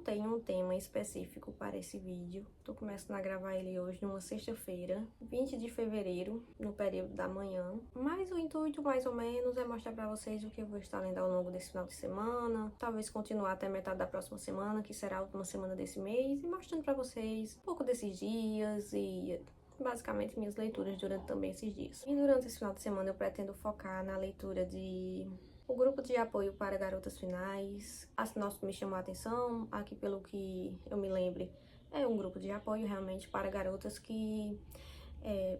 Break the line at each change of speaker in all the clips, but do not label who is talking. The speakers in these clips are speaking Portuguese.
tenho um tema específico para esse vídeo. Tô começando a gravar ele hoje, numa sexta-feira, 20 de fevereiro, no período da manhã. Mas o intuito, mais ou menos, é mostrar pra vocês o que eu vou estar lendo ao longo desse final de semana. Talvez continuar até metade da próxima semana, que será a última semana desse mês. E mostrando pra vocês um pouco desses dias e basicamente minhas leituras durante também esses dias. E durante esse final de semana eu pretendo focar na leitura de o grupo de apoio para garotas finais. A sinopse me chamou a atenção, aqui pelo que eu me lembre, é um grupo de apoio realmente para garotas que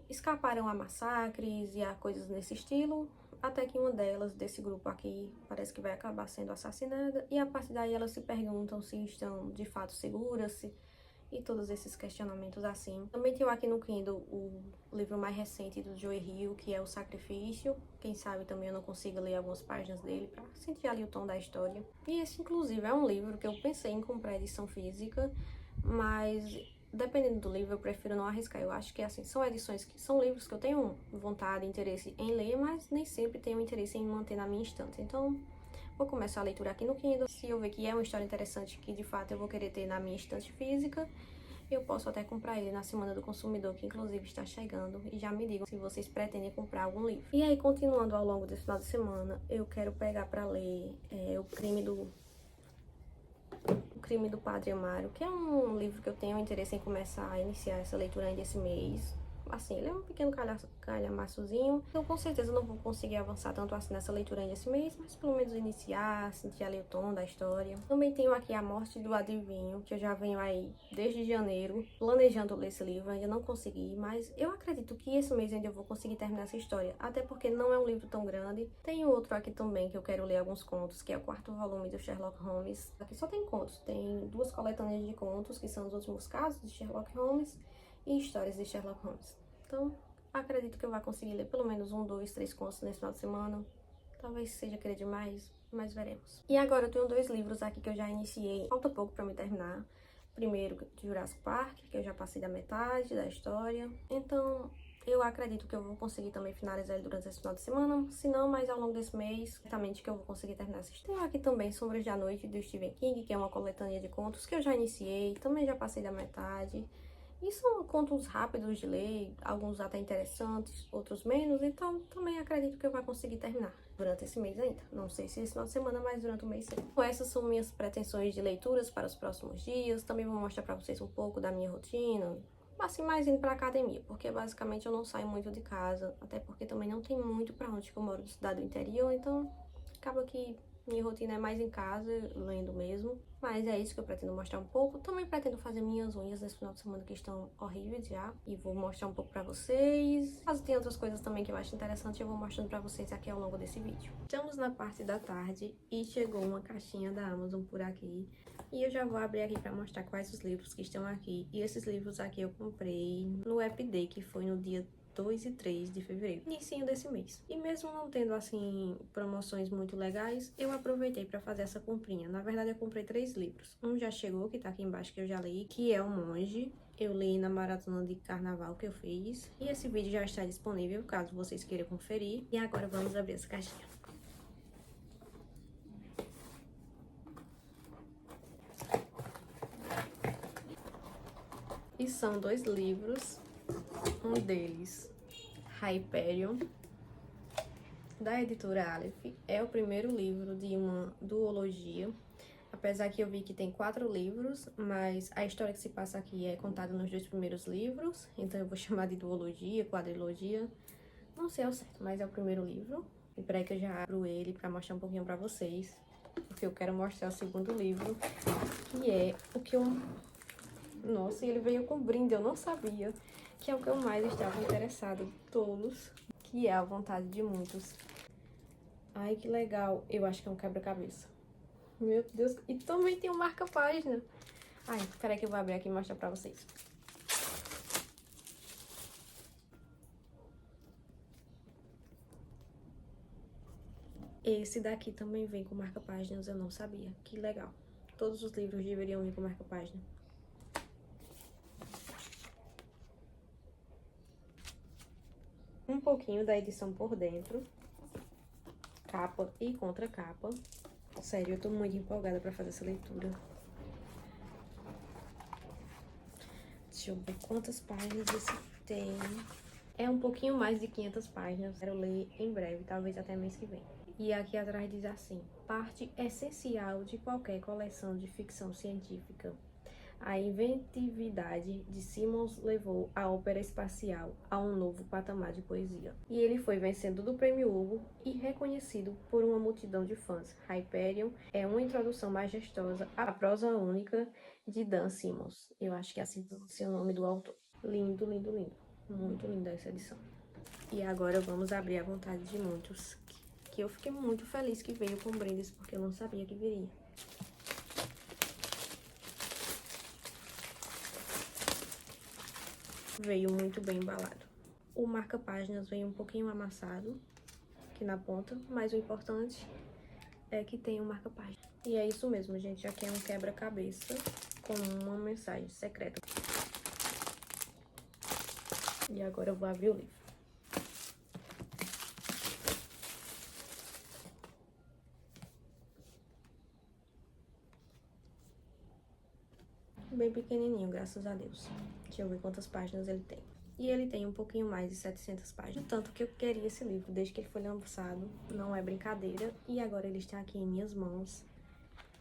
escaparam a massacres e a coisas nesse estilo, até que uma delas, desse grupo aqui, parece que vai acabar sendo assassinada, e a partir daí elas se perguntam se estão de fato seguras, e todos esses questionamentos assim. Também tenho aqui no Kindle o livro mais recente do Joe Hill, que é O Sacrifício. Quem sabe também eu não consigo ler algumas páginas dele pra sentir ali o tom da história. E esse, inclusive, é um livro que eu pensei em comprar edição física, mas dependendo do livro eu prefiro não arriscar. Eu acho que assim, são edições que são livros que eu tenho vontade e interesse em ler, mas nem sempre tenho interesse em manter na minha estante. Então, vou começar a leitura aqui no Kindle. Se eu ver que é uma história interessante que de fato eu vou querer ter na minha estante física, eu posso até comprar ele na Semana do Consumidor, que inclusive está chegando. E já me digam se vocês pretendem comprar algum livro. E aí, continuando ao longo desse final de semana, eu quero pegar para ler O Crime do Padre Amaro, que é um livro que eu tenho interesse em começar a iniciar essa leitura ainda esse mês. Assim, ele é um pequeno calhamaçozinho, então com certeza não vou conseguir avançar tanto assim nessa leitura ainda esse mês, mas pelo menos iniciar, sentir ali o tom da história. Também tenho aqui A Morte do Adivinho, que eu já venho aí desde janeiro planejando ler esse livro, ainda não consegui, mas eu acredito que esse mês ainda eu vou conseguir terminar essa história, até porque não é um livro tão grande. Tem outro aqui também que eu quero ler alguns contos, que é o 4º volume do Sherlock Holmes. Aqui só tem contos, tem 2 coletâneas de contos, que são os últimos casos de Sherlock Holmes e histórias de Sherlock Holmes. Então, acredito que eu vou conseguir ler pelo menos 1, 2, 3 contos nesse final de semana. Talvez seja querer demais, mas veremos. E agora eu tenho 2 livros aqui que eu já iniciei, falta pouco pra me terminar. Primeiro, de Jurassic Park, que eu já passei da metade da história. Então, eu acredito que eu vou conseguir também finalizar ele durante esse final de semana. Se não, mais ao longo desse mês, certamente que eu vou conseguir terminar essa história. Tenho aqui também Sombras da Noite, do Stephen King, que é uma coletânea de contos que eu já iniciei. Também já passei da metade. E são contos rápidos de ler, alguns até interessantes, outros menos, então também acredito que eu vou conseguir terminar durante esse mês ainda. Não sei se esse final de semana, mas durante o mês sim. Então, essas são minhas pretensões de leituras para os próximos dias. Também vou mostrar para vocês um pouco da minha rotina, assim, mais indo pra academia, porque basicamente eu não saio muito de casa, até porque também não tem muito pra onde que eu moro, de cidade do interior, então acaba que minha rotina é mais em casa, lendo mesmo. Mas é isso que eu pretendo mostrar um pouco. Também pretendo fazer minhas unhas nesse final de semana, que estão horríveis já. E vou mostrar um pouco pra vocês. Caso tenha outras coisas também que eu acho interessante, eu vou mostrando pra vocês aqui ao longo desse vídeo. Estamos na parte da tarde e chegou uma caixinha da Amazon por aqui. E eu já vou abrir aqui pra mostrar quais os livros que estão aqui. E esses livros aqui eu comprei no App Day, que foi no dia 2 e 3 de fevereiro, inicinho desse mês. E mesmo não tendo, assim, promoções muito legais, eu aproveitei pra fazer essa comprinha. Na verdade, eu comprei 3 livros. Um já chegou, que tá aqui embaixo, que eu já li, que é O Monge. Eu li na maratona de carnaval que eu fiz. E esse vídeo já está disponível, caso vocês queiram conferir. E agora vamos abrir essa caixinha. E são 2 livros. Um deles, Hyperion, da editora Aleph. É o primeiro livro de uma duologia. Apesar que eu vi que tem 4 livros, mas a história que se passa aqui é contada nos 2 primeiros livros. Então eu vou chamar de duologia, quadrilogia. Não sei ao certo, mas é o primeiro livro. E peraí que eu já abro ele pra mostrar um pouquinho pra vocês. Porque eu quero mostrar o segundo livro, que é o que eu... Nossa, ele veio com brinde, eu não sabia. Que é o que eu mais estava interessada de todos, que é A Vontade de Muitos. Ai, que legal. Eu acho que é um quebra-cabeça. Meu Deus. E também tem um marca-página. Ai, peraí que eu vou abrir aqui e mostrar pra vocês. Esse daqui também vem com marca-páginas, eu não sabia. Que legal. Todos os livros deveriam vir com marca-página. Um pouquinho da edição por dentro. Capa e contracapa. Sério, eu tô muito empolgada pra fazer essa leitura. Deixa eu ver quantas páginas esse tem. É um pouquinho mais de 500 páginas. Quero ler em breve, talvez até mês que vem. E aqui atrás diz assim: parte essencial de qualquer coleção de ficção científica. A inventividade de Simmons levou a ópera espacial a um novo patamar de poesia. E ele foi vencedor do Prêmio Hugo e reconhecido por uma multidão de fãs. Hyperion é uma introdução majestosa à prosa única de Dan Simmons. Eu acho que é assim é o nome do autor. Lindo, lindo, lindo. Muito linda essa edição. E agora vamos abrir a vontade de muitos, que eu fiquei muito feliz que veio com brindes, porque eu não sabia que viria. Veio muito bem embalado. O marca-páginas veio um pouquinho amassado aqui na ponta, mas o importante é que tem um marca-página. E é isso mesmo, gente. Aqui é um quebra-cabeça com uma mensagem secreta. E agora eu vou abrir o livro. Bem pequenininho, graças a Deus. Deixa eu ver quantas páginas ele tem. E ele tem um pouquinho mais de 700 páginas. Tanto que eu queria esse livro desde que ele foi lançado. Não é brincadeira. E agora ele está aqui em minhas mãos.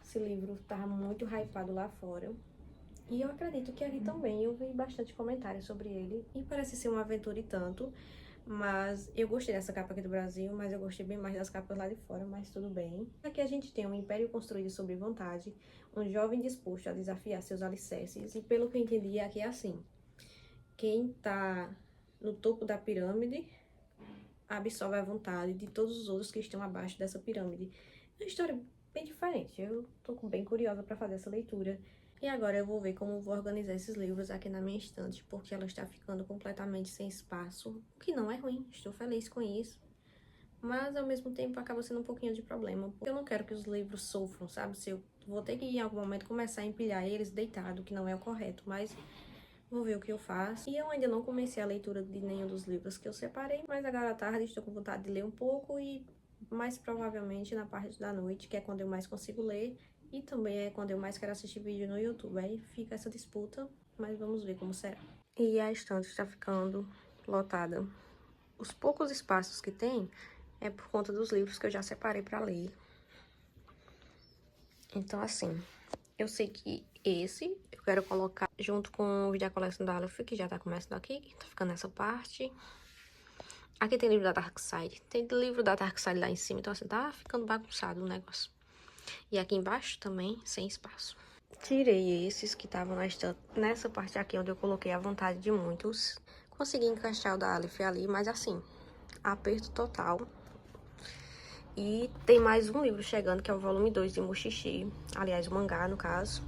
Esse livro tá muito hypado lá fora. E eu acredito que aqui também eu vi bastante comentários sobre ele. E parece ser uma aventura e tanto. Mas eu gostei dessa capa aqui do Brasil, mas eu gostei bem mais das capas lá de fora, mas tudo bem. Aqui a gente tem um império construído sobre vontade, um jovem disposto a desafiar seus alicerces. E pelo que eu entendi, aqui é assim: quem tá no topo da pirâmide absorve a vontade de todos os outros que estão abaixo dessa pirâmide. É uma história bem diferente. Eu tô bem curiosa para fazer essa leitura. E agora eu vou ver como vou organizar esses livros aqui na minha estante, porque ela está ficando completamente sem espaço, o que não é ruim, estou feliz com isso. Mas, ao mesmo tempo, acaba sendo um pouquinho de problema, porque eu não quero que os livros sofram, sabe? Se eu vou ter que, em algum momento, começar a empilhar eles deitado, que não é o correto, mas vou ver o que eu faço. E eu ainda não comecei a leitura de nenhum dos livros que eu separei, mas agora à tarde estou com vontade de ler um pouco e, mais provavelmente, na parte da noite, que é quando eu mais consigo ler, e também é quando eu mais quero assistir vídeo no YouTube. Aí fica essa disputa, mas vamos ver como será. E a estante está ficando lotada. Os poucos espaços que tem é por conta dos livros que eu já separei para ler. Então, assim, eu sei que esse eu quero colocar junto com o da coleção da Aleph, que já tá começando aqui, tá ficando nessa parte. Aqui tem livro da Darkside, tem livro da Darkside lá em cima, então assim, tá ficando bagunçado o negócio. E aqui embaixo também, sem espaço. Tirei esses que estavam na estante, nessa parte aqui onde eu coloquei a vontade de muitos. Consegui encaixar o da Aleph ali, mas assim, aperto total. E tem mais um livro chegando, que é o volume 2 de Mushishi. Aliás, o mangá, no caso.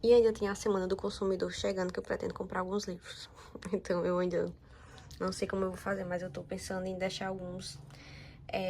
E ainda tem a Semana do Consumidor chegando, que eu pretendo comprar alguns livros. Então, eu ainda não sei como eu vou fazer, mas eu tô pensando em deixar alguns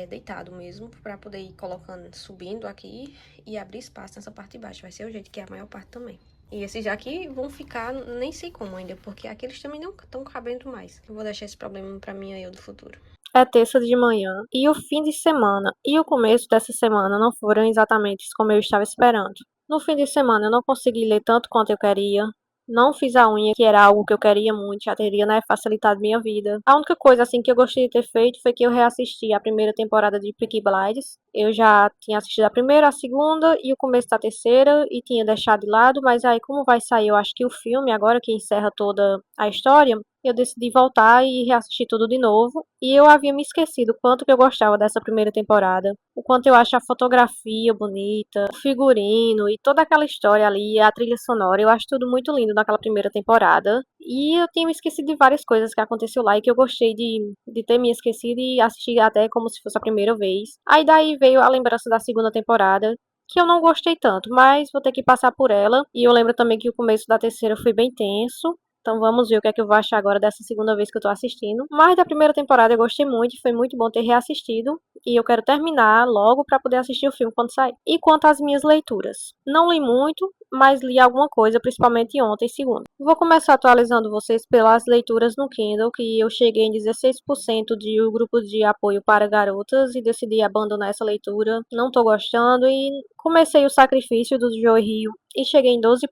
deitado mesmo, pra poder ir colocando, subindo aqui e abrir espaço nessa parte de baixo. Vai ser o jeito que é a maior parte também. E esses já aqui vão ficar, nem sei como ainda, porque aqueles também não estão cabendo mais. Eu vou deixar esse problema pra mim aí, eu do futuro. É terça de manhã e o fim de semana e o começo dessa semana não foram exatamente como eu estava esperando. No fim de semana eu não consegui ler tanto quanto eu queria. Não fiz a unha, que era algo que eu queria muito, já teria, né, facilitado minha vida. A única coisa, assim, que eu gostei de ter feito foi que eu reassisti a primeira temporada de Peaky Blinders. Eu já tinha assistido a primeira, a segunda e o começo da terceira e tinha deixado de lado, mas aí como vai sair, eu acho que o filme agora que encerra toda a história, eu decidi voltar e reassistir tudo de novo. E eu havia me esquecido o quanto que eu gostava dessa primeira temporada. O quanto eu acho a fotografia bonita, o figurino e toda aquela história ali, a trilha sonora. Eu acho tudo muito lindo naquela primeira temporada. E eu tinha me esquecido de várias coisas que aconteceu lá e que eu gostei de ter me esquecido e assistir até como se fosse a primeira vez. Aí daí veio a lembrança da segunda temporada, que eu não gostei tanto, mas vou ter que passar por ela. E eu lembro também que o começo da terceira foi bem tenso. Então vamos ver o que é que eu vou achar agora dessa segunda vez que eu tô assistindo. Mas da primeira temporada eu gostei muito, foi muito bom ter reassistido. E eu quero terminar logo pra poder assistir o filme quando sair. E quanto às minhas leituras? Não li muito, mas li alguma coisa, principalmente ontem, segunda. Vou começar atualizando vocês pelas leituras no Kindle, que eu cheguei em 16% de o grupo de apoio para garotas e decidi abandonar essa leitura. Não tô gostando e comecei o sacrifício do Joy Rio e cheguei em 12%.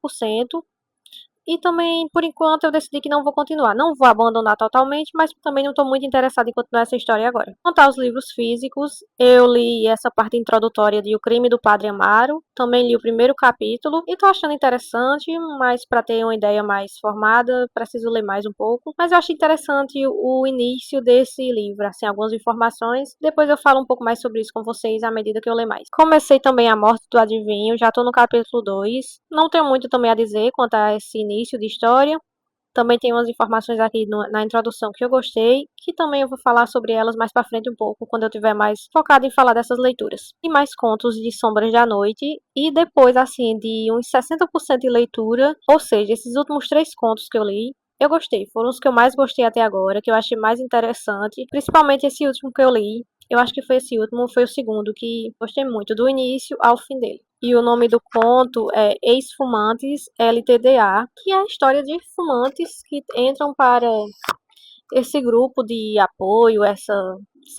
E também, por enquanto, eu decidi que não vou continuar. Não vou abandonar totalmente, mas também não estou muito interessada em continuar essa história agora. Quanto aos livros físicos, eu li essa parte introdutória de O Crime do Padre Amaro. Também li o primeiro capítulo e estou achando interessante, mas para ter uma ideia mais formada, preciso ler mais um pouco. Mas eu achei interessante o início desse livro, assim, algumas informações. Depois eu falo um pouco mais sobre isso com vocês à medida que eu ler mais. Comecei também A Morte do Adivinho, já estou no capítulo 2. Não tenho muito também a dizer quanto a esse início de história. Também tem umas informações aqui na introdução que eu gostei, que também eu vou falar sobre elas mais para frente um pouco, quando eu tiver mais focado em falar dessas leituras. E mais contos de Sombras da Noite, e depois, assim, de uns 60% de leitura, ou seja, esses últimos 3 contos que eu li, eu gostei, foram os que eu mais gostei até agora, que eu achei mais interessante, principalmente esse último que eu li. Eu acho que foi esse último, foi o segundo, que gostei muito, do início ao fim dele. E o nome do conto é Ex-Fumantes LTDA, que é a história de fumantes que entram para esse grupo de apoio, essa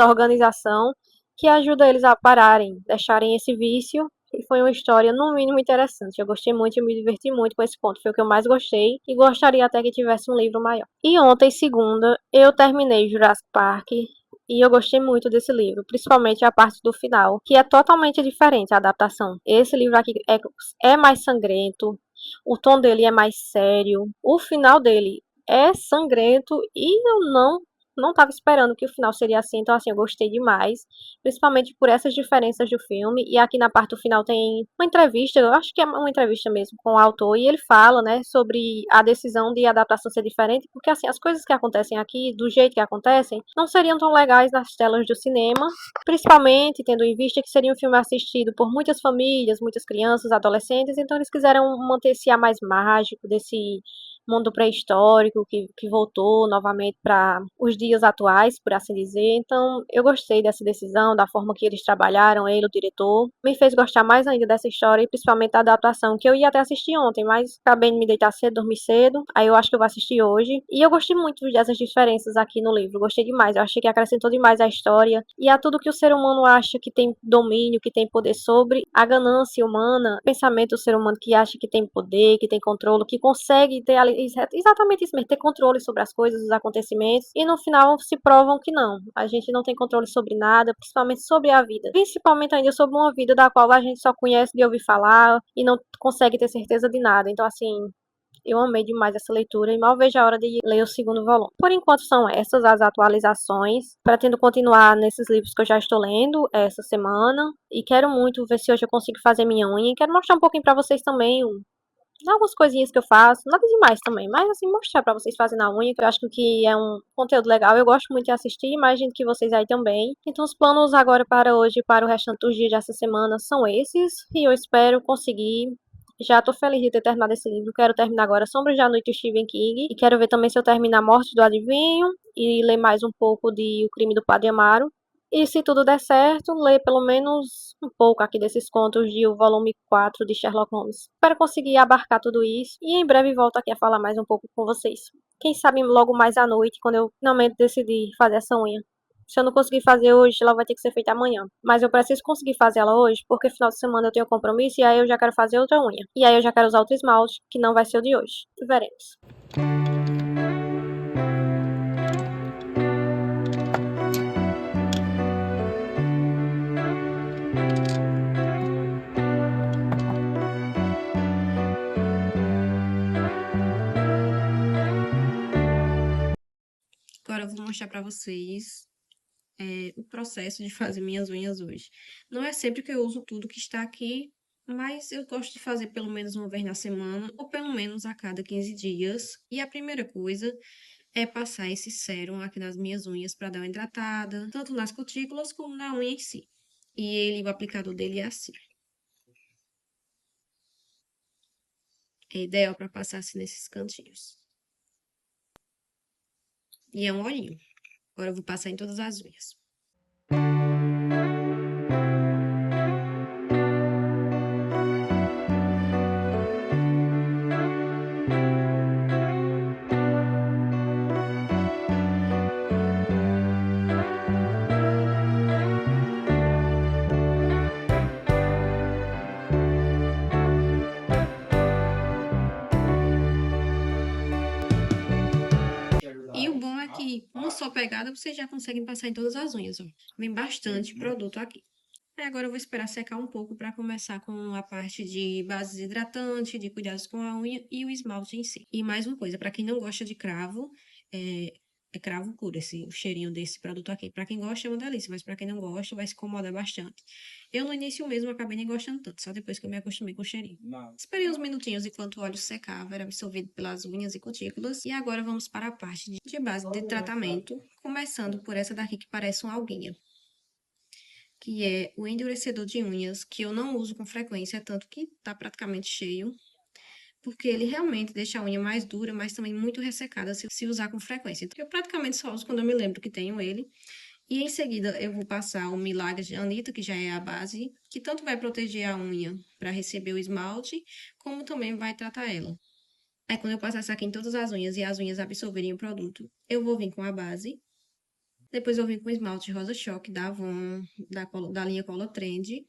organização que ajuda eles a pararem, deixarem esse vício. E foi uma história, no mínimo, interessante. Eu gostei muito e me diverti muito com esse conto. Foi o que eu mais gostei e gostaria até que tivesse um livro maior. E ontem, segunda, eu terminei Jurassic Park e eu gostei muito desse livro, principalmente a parte do final, que é totalmente diferente a adaptação. Esse livro aqui é mais sangrento, o tom dele é mais sério, o final dele é sangrento e eu não estava esperando que o final seria assim, então assim, eu gostei demais, principalmente por essas diferenças do filme. E aqui na parte do final tem uma entrevista, eu acho que é uma entrevista mesmo com o autor, e ele fala, né, sobre a decisão de adaptação ser diferente, porque assim, as coisas que acontecem aqui, do jeito que acontecem, não seriam tão legais nas telas do cinema, principalmente tendo em vista que seria um filme assistido por muitas famílias, muitas crianças, adolescentes, então eles quiseram manter esse ar mais mágico desse mundo pré-histórico que voltou novamente para os dias atuais, por assim dizer. Então, eu gostei dessa decisão, da forma que eles trabalharam, ele, o diretor. Me fez gostar mais ainda dessa história e principalmente da adaptação, que eu ia até assistir ontem, mas acabei de me deitar cedo, dormir cedo. Aí eu acho que eu vou assistir hoje. E eu gostei muito dessas diferenças aqui no livro. Gostei demais. Eu achei que acrescentou demais a história e a tudo que o ser humano acha que tem domínio, que tem poder sobre, a ganância humana, o pensamento do ser humano que acha que tem poder, que tem controle, que consegue ter exatamente isso mesmo, ter controle sobre as coisas, os acontecimentos, e no final se provam que não. A gente não tem controle sobre nada, principalmente sobre a vida. Principalmente ainda sobre uma vida da qual a gente só conhece de ouvir falar e não consegue ter certeza de nada. Então, assim, eu amei demais essa leitura e mal vejo a hora de ler o segundo volume. Por enquanto são essas as atualizações. Pretendo continuar nesses livros que eu já estou lendo essa semana e quero muito ver se hoje eu consigo fazer minha unha. E quero mostrar um pouquinho para vocês também algumas coisinhas que eu faço, nada demais também, mas assim, mostrar pra vocês fazendo a unha, que eu acho que é um conteúdo legal, eu gosto muito de assistir, imagino que vocês aí também. Então os planos agora para hoje, para o restante dos dias dessa semana são esses, e eu espero conseguir. Já tô feliz de ter terminado esse livro, quero terminar agora Sombras da Noite do Stephen King, e quero ver também se eu termino A Morte do Adivinho, e ler mais um pouco de O Crime do Padre Amaro. E se tudo der certo, ler pelo menos um pouco aqui desses contos de O Volume 4 de Sherlock Holmes. Espero conseguir abarcar tudo isso e em breve volto aqui a falar mais um pouco com vocês. Quem sabe logo mais à noite, quando eu finalmente decidir fazer essa unha. Se eu não conseguir fazer hoje, ela vai ter que ser feita amanhã. Mas eu preciso conseguir fazer ela hoje, porque final de semana eu tenho compromisso e aí eu já quero fazer outra unha. E aí eu já quero usar outro esmalte, que não vai ser o de hoje. Veremos.
Agora eu vou mostrar pra vocês o processo de fazer minhas unhas hoje. Não é sempre que eu uso tudo que está aqui, mas eu gosto de fazer pelo menos uma vez na semana, ou pelo menos a cada 15 dias. E a primeira coisa é passar esse sérum aqui nas minhas unhas para dar uma hidratada, tanto nas cutículas como na unha em si. E o aplicador dele é assim. É ideal para passar assim nesses cantinhos. E é um olhinho. Agora eu vou passar em todas as unhas. que uma só pegada vocês já conseguem passar em todas as unhas, ó. Vem bastante produto aqui. Aí agora eu vou esperar secar um pouco para começar com a parte de bases hidratantes, de cuidados com a unha e o esmalte em si. E mais uma coisa, para quem não gosta de cravo, é cravo puro, o cheirinho desse produto aqui. Para quem gosta é uma delícia, mas para quem não gosta vai se incomodar bastante. Eu no início mesmo acabei nem gostando tanto, só depois que eu me acostumei com o cheirinho. Esperei uns minutinhos enquanto o óleo secava, era absorvido pelas unhas e cutículas. E agora vamos para a parte de base de tratamento, começando por essa daqui que parece uma alguinha, que é o endurecedor de unhas, que eu não uso com frequência, tanto que tá praticamente cheio, porque ele realmente deixa a unha mais dura, mas também muito ressecada se usar com frequência. Então, eu praticamente só uso quando eu me lembro que tenho ele. E em seguida eu vou passar o Milagre de Anitta, que já é a base, que tanto vai proteger a unha para receber o esmalte, como também vai tratar ela. Aí quando eu passar essa aqui em todas as unhas e as unhas absorverem o produto, eu vou vir com a base. Depois eu vim com o esmalte Rosa Choque da Avon, da linha Color Trend.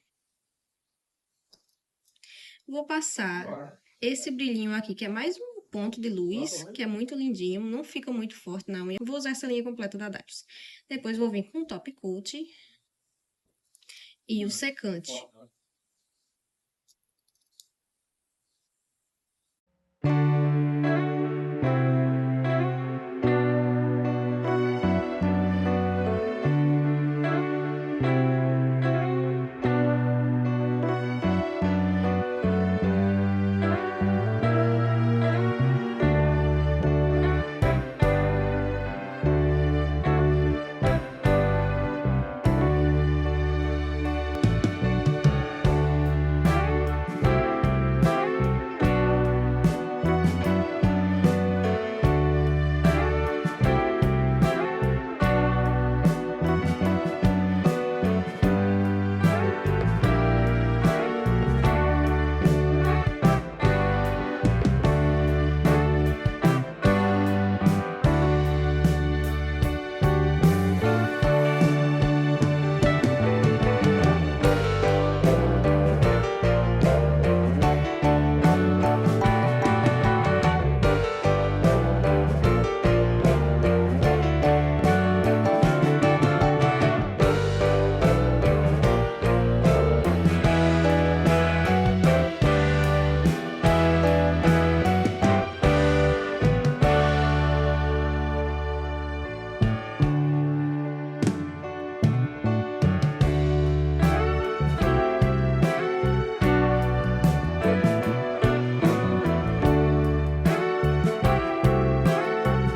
Vou passar esse brilhinho aqui, que é mais um ponto de luz, que é muito lindinho, não fica muito forte na unha. Vou usar essa linha completa da Daisos. Depois vou vir com o Top Coat e o secante.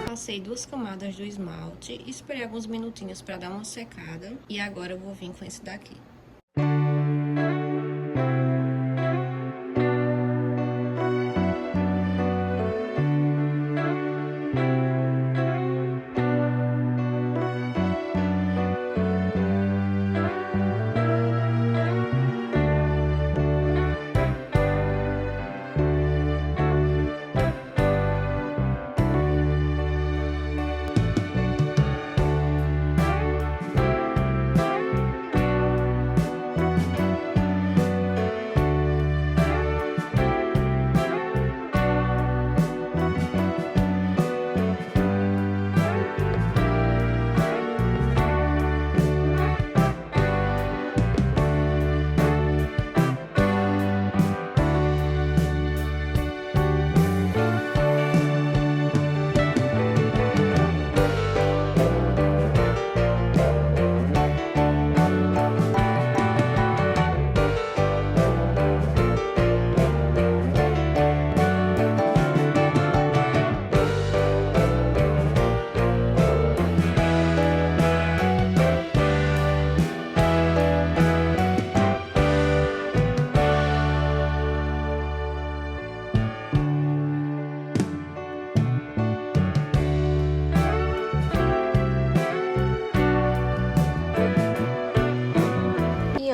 Passei 2 camadas do esmalte, esperei alguns minutinhos para dar uma secada e agora eu vou vir com esse daqui.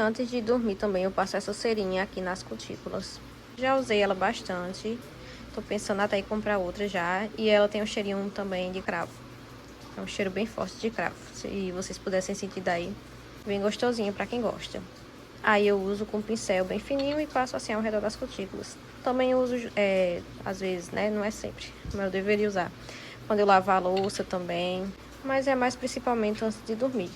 Antes de dormir também eu passo essa cerinha aqui nas cutículas. Já usei ela bastante, tô pensando até em comprar outra já. E ela tem um cheirinho também de cravo. É um cheiro bem forte de cravo, se vocês pudessem sentir daí. Bem gostosinho pra quem gosta. Aí eu uso com um pincel bem fininho e passo assim ao redor das cutículas. Também eu uso, às vezes, né, não é sempre, mas eu deveria usar. Quando eu lavar a louça também, mas é mais principalmente antes de dormir.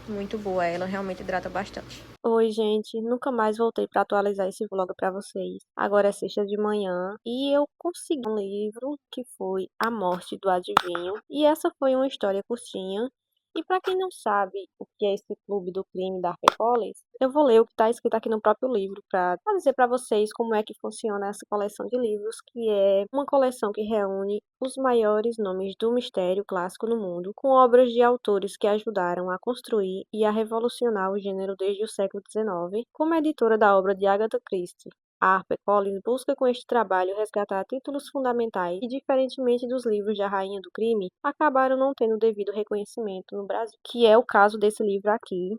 Muito boa, ela realmente hidrata bastante.
Oi, gente, nunca mais voltei para atualizar esse vlog para vocês. Agora é sexta de manhã e eu consegui um livro que foi A Morte do Adivinho. E essa foi uma história curtinha. E para quem não sabe o que é esse Clube do Crime da HarperCollins, eu vou ler o que está escrito aqui no próprio livro para dizer para vocês como é que funciona essa coleção de livros, que é uma coleção que reúne os maiores nomes do mistério clássico no mundo, com obras de autores que ajudaram a construir e a revolucionar o gênero desde o século XIX. Como editora da obra de Agatha Christie, a HarperCollins busca com este trabalho resgatar títulos fundamentais que, diferentemente dos livros da Rainha do Crime, acabaram não tendo devido reconhecimento no Brasil, que é o caso desse livro aqui.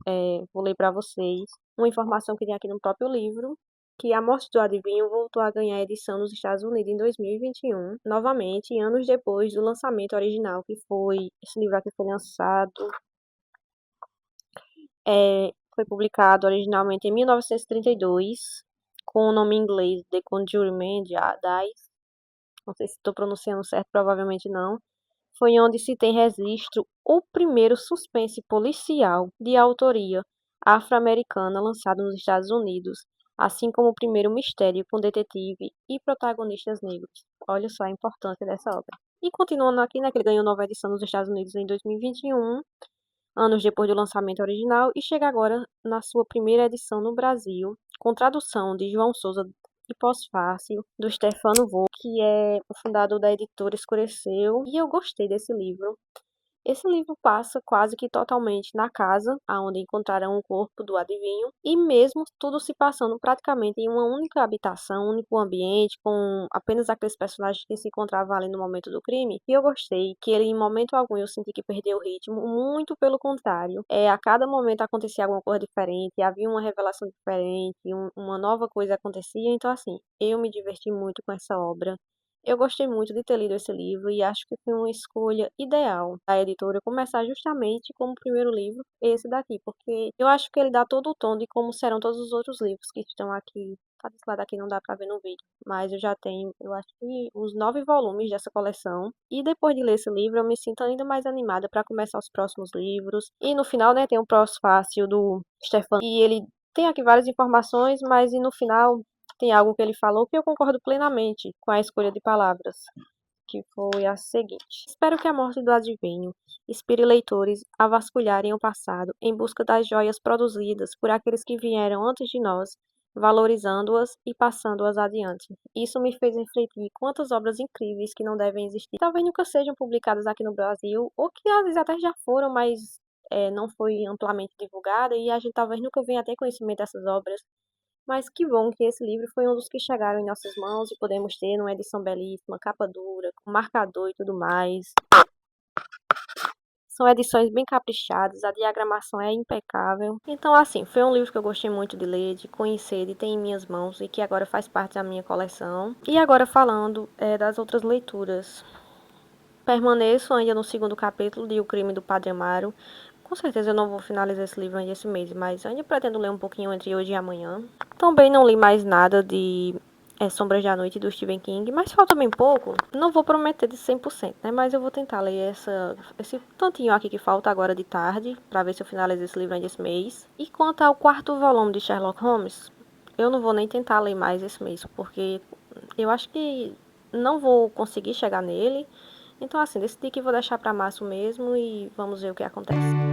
Vou ler para vocês uma informação que tem aqui no próprio livro, que A Morte do Adivinho voltou a ganhar edição nos Estados Unidos em 2021, novamente, anos depois do lançamento original, que foi, esse livro aqui foi lançado, foi publicado originalmente em 1932, com o nome em inglês The Conjuring Dies, não sei se estou pronunciando certo, provavelmente não. Foi onde se tem registro o primeiro suspense policial de autoria afro-americana lançado nos Estados Unidos, assim como o primeiro mistério com detetive e protagonistas negros. Olha só a importância dessa obra. E continuando aqui, né, que ele ganhou nova edição nos Estados Unidos em 2021, anos depois do lançamento original, e chega agora na sua primeira edição no Brasil, com tradução de João Souza e pós-fácil, do Stefano Volk, que é o fundador da editora Escureceu, e eu gostei desse livro. Esse livro passa quase que totalmente na casa, aonde encontrarão o corpo do adivinho, e mesmo tudo se passando praticamente em uma única habitação, um único ambiente, com apenas aqueles personagens que se encontravam ali no momento do crime, e eu gostei que ele em momento algum eu senti que perdeu o ritmo, muito pelo contrário. A cada momento acontecia alguma coisa diferente, havia uma revelação diferente, uma nova coisa acontecia, então assim, eu me diverti muito com essa obra. Eu gostei muito de ter lido esse livro e acho que foi uma escolha ideal da editora começar justamente como primeiro livro esse daqui, porque eu acho que ele dá todo o tom de como serão todos os outros livros que estão aqui. Tá, desse lado aqui não dá pra ver no vídeo, mas eu já tenho, eu acho que uns 9 volumes dessa coleção. E depois de ler esse livro, eu me sinto ainda mais animada para começar os próximos livros. E no final, né, tem o prós-fácil do Stefan, e ele tem aqui várias informações, mas e no final tem algo que ele falou que eu concordo plenamente com a escolha de palavras, que foi a seguinte: espero que a morte do adivinho inspire leitores a vasculharem o passado em busca das joias produzidas por aqueles que vieram antes de nós, valorizando-as e passando-as adiante. Isso me fez refletir quantas obras incríveis que não devem existir, talvez nunca sejam publicadas aqui no Brasil, ou que às vezes até já foram, mas não foi amplamente divulgada, e a gente talvez nunca venha a ter conhecimento dessas obras. Mas que bom que esse livro foi um dos que chegaram em nossas mãos e podemos ter numa edição belíssima, capa dura, com marcador e tudo mais. São edições bem caprichadas, a diagramação é impecável. Então, assim, foi um livro que eu gostei muito de ler, de conhecer, de ter em minhas mãos e que agora faz parte da minha coleção. E agora falando das outras leituras. Permaneço ainda no segundo capítulo de O Crime do Padre Amaro. Com certeza eu não vou finalizar esse livro ainda esse mês, mas ainda pretendo ler um pouquinho entre hoje e amanhã. Também não li mais nada de Sombras da Noite do Stephen King, mas falta bem pouco. Não vou prometer de 100%, né? Mas eu vou tentar ler esse tantinho aqui que falta agora de tarde, pra ver se eu finalizo esse livro ainda esse mês. E quanto ao quarto volume de Sherlock Holmes, eu não vou nem tentar ler mais esse mês, porque eu acho que não vou conseguir chegar nele. Então, assim, decidi que vou deixar pra março mesmo e vamos ver o que acontece.